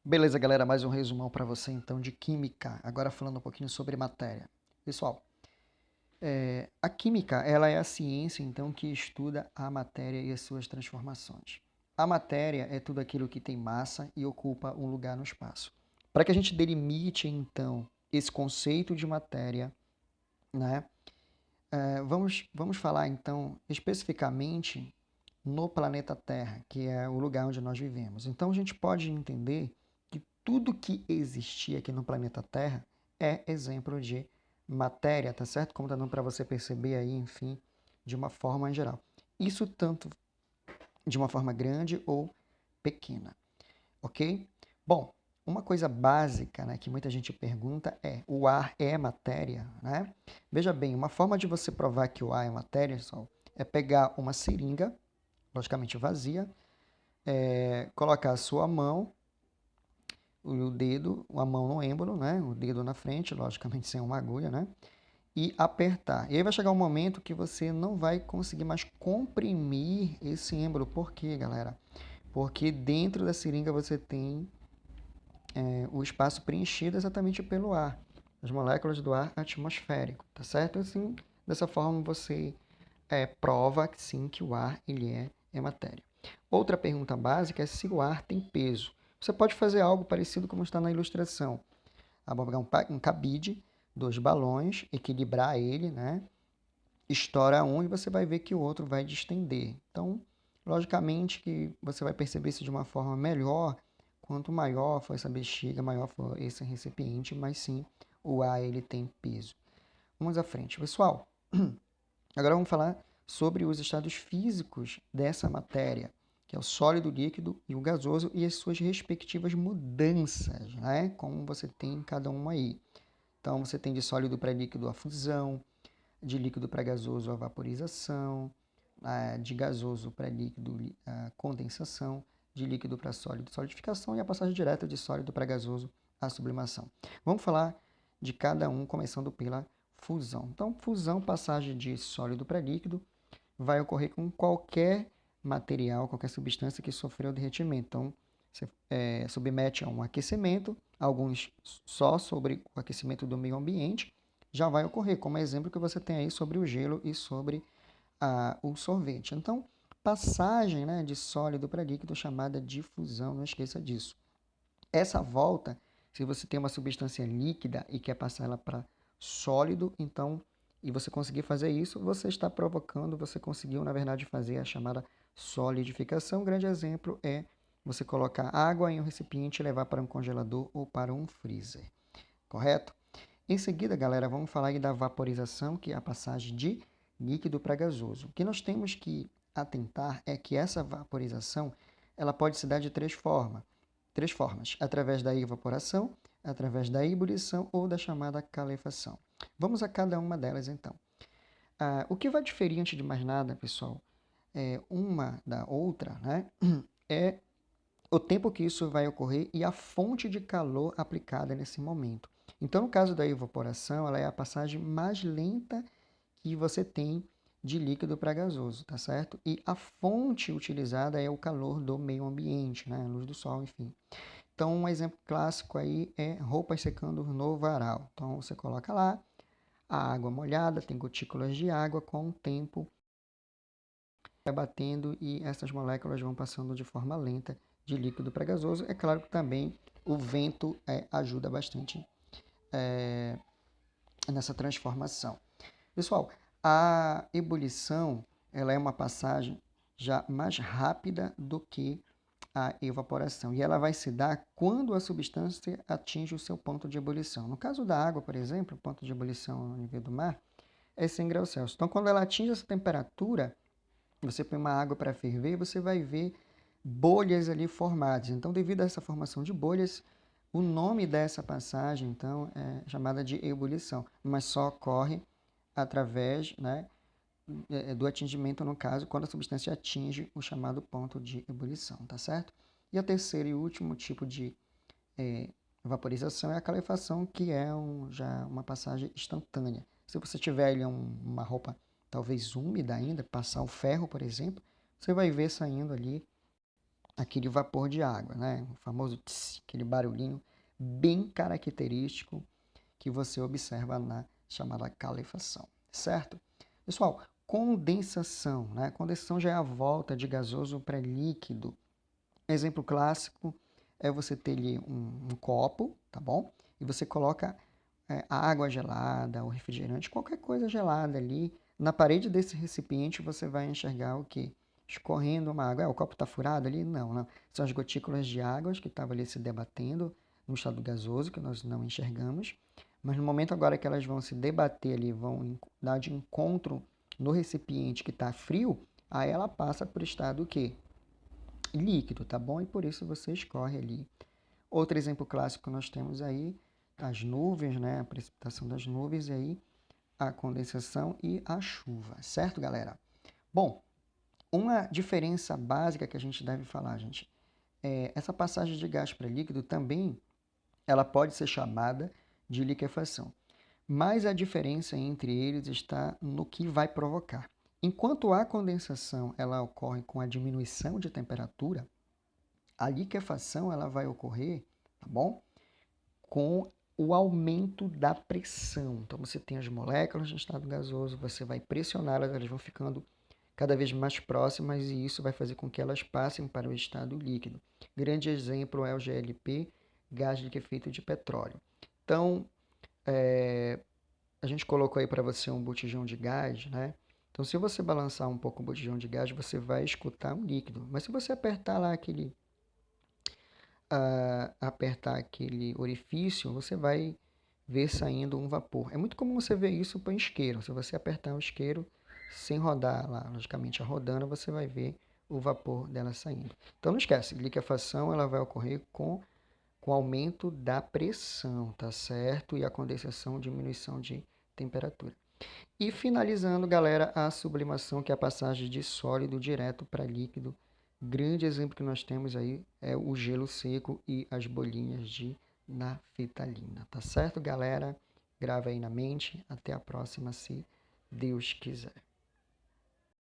Beleza, galera, mais um resumão para você então de química. Agora falando um pouquinho sobre matéria. Pessoal, a química ela é a ciência então que estuda a matéria e as suas transformações. A matéria é tudo aquilo que tem massa e ocupa um lugar no espaço. Para que a gente delimite então esse conceito de matéria, né? Vamos falar então especificamente no planeta Terra, que é o lugar onde nós vivemos. Então a gente pode entender que tudo que existia aqui no planeta Terra é exemplo de matéria, tá certo? Como tá dando para você perceber aí, enfim, de uma forma em geral. Isso tanto de uma forma grande ou pequena, ok? Bom, uma coisa básica, né, que muita gente pergunta é: o ar é matéria, né? Veja bem, uma forma de você provar que o ar é matéria, pessoal, é pegar uma seringa, logicamente vazia, colocar a sua mão, o dedo, a mão no êmbolo, né? O dedo na frente, logicamente sem uma agulha, né? E apertar. E aí vai chegar um momento que você não vai conseguir mais comprimir esse êmbolo. Por quê, galera? Porque dentro da seringa você tem o espaço preenchido exatamente pelo ar, as moléculas do ar atmosférico, tá certo? Assim, dessa forma você prova que sim, que o ar ele é matéria. Outra pergunta básica é se o ar tem peso. Você pode fazer algo parecido como está na ilustração. Vou pegar um cabide, dois balões, equilibrar ele, né? Estoura um e você vai ver que o outro vai distender. Então, logicamente que você vai perceber isso de uma forma melhor. Quanto maior for essa bexiga, maior for esse recipiente, mas sim, o ar ele tem peso. Vamos à frente. Pessoal, agora vamos falar sobre os estados físicos dessa matéria, que é o sólido, o líquido e o gasoso e as suas respectivas mudanças, né? Como você tem em cada um aí. Então, você tem de sólido para líquido a fusão, de líquido para gasoso a vaporização, de gasoso para líquido a condensação, de líquido para sólido solidificação e a passagem direta de sólido para gasoso a sublimação. Vamos falar de cada um, começando pela fusão. Então, fusão, passagem de sólido para líquido, vai ocorrer com qualquer material, qualquer substância que sofreu derretimento. Então, você submete a um aquecimento, alguns só sobre o aquecimento do meio ambiente, já vai ocorrer, como exemplo que você tem aí sobre o gelo e sobre o sorvete. Então, passagem, né, de sólido para líquido chamada difusão, não esqueça disso. Essa volta, se você tem uma substância líquida e quer passar ela para sólido, então, e você conseguir fazer isso, você está provocando, você conseguiu, na verdade, fazer a chamada solidificação. Um grande exemplo é você colocar água em um recipiente e levar para um congelador ou para um freezer, correto? Em seguida, galera, vamos falar aí da vaporização, que é a passagem de líquido para gasoso. O que nós temos que atentar é que essa vaporização ela pode se dar de três formas, através da evaporação, através da ebulição ou da chamada calefação. Vamos a cada uma delas então. O que vai diferir, antes de mais nada, pessoal, uma da outra, né, é o tempo que isso vai ocorrer e a fonte de calor aplicada nesse momento. Então, no caso da evaporação, ela é a passagem mais lenta que você tem de líquido para gasoso, tá certo? E a fonte utilizada é o calor do meio ambiente, né? A luz do sol, enfim. Então, um exemplo clássico aí é roupas secando no varal. Então, você coloca lá a água molhada, tem gotículas de água, com o tempo vai batendo e essas moléculas vão passando de forma lenta de líquido para gasoso. É claro que também o vento ajuda bastante nessa transformação. Pessoal, a ebulição ela é uma passagem já mais rápida do que a evaporação e ela vai se dar quando a substância atinge o seu ponto de ebulição. No caso da água, por exemplo, o ponto de ebulição no nível do mar é 100 graus Celsius. Então, quando ela atinge essa temperatura, você põe uma água para ferver e você vai ver bolhas ali formadas. Então, devido a essa formação de bolhas, o nome dessa passagem, então, é chamada de ebulição, mas só ocorre através, né, do atingimento, no caso, quando a substância atinge o chamado ponto de ebulição, tá certo? E o terceiro e último tipo de vaporização é a calefação, que é já uma passagem instantânea. Se você tiver ali uma roupa talvez úmida ainda, passar o ferro, por exemplo, você vai ver saindo ali aquele vapor de água, né? O famoso tss, aquele barulhinho bem característico que você observa na chamada calefação, certo? Pessoal, condensação, né? Condensação já é a volta de gasoso para líquido. Exemplo clássico é você ter ali um copo, tá bom? E você coloca água gelada ou refrigerante, qualquer coisa gelada ali. Na parede desse recipiente você vai enxergar o quê? Escorrendo uma água. O copo está furado ali? Não, não. São as gotículas de água que estavam ali se debatendo no estado gasoso, que nós não enxergamos. Mas no momento agora que elas vão se debater ali, vão dar de encontro no recipiente que está frio, aí ela passa para o estado o quê? Líquido, tá bom? E por isso você escorre ali. Outro exemplo clássico que nós temos aí, as nuvens, né? A precipitação das nuvens e aí a condensação e a chuva, certo, galera? Bom, uma diferença básica que a gente deve falar, gente, é essa passagem de gás para líquido também, ela pode ser chamada de liquefação. Mas a diferença entre eles está no que vai provocar. Enquanto a condensação ela ocorre com a diminuição de temperatura, a liquefação ela vai ocorrer, tá bom? Com o aumento da pressão. Então você tem as moléculas de estado gasoso, você vai pressioná-las, elas vão ficando cada vez mais próximas e isso vai fazer com que elas passem para o estado líquido. Grande exemplo é o GLP, gás liquefeito de petróleo. Então, a gente colocou aí para você um botijão de gás, né? Então, se você balançar um pouco o botijão de gás, você vai escutar um líquido. Mas se você apertar lá apertar aquele orifício, você vai ver saindo um vapor. É muito comum você ver isso para isqueiro. Se você apertar o isqueiro sem rodar lá, logicamente a rodando, você vai ver o vapor dela saindo. Então não esquece, liquefação ela vai ocorrer com aumento da pressão, tá certo? E a condensação, diminuição de temperatura. E finalizando, galera, a sublimação, que é a passagem de sólido direto para líquido. Grande exemplo que nós temos aí é o gelo seco e as bolinhas de naftalina. Tá certo, galera? Grava aí na mente. Até a próxima, se Deus quiser.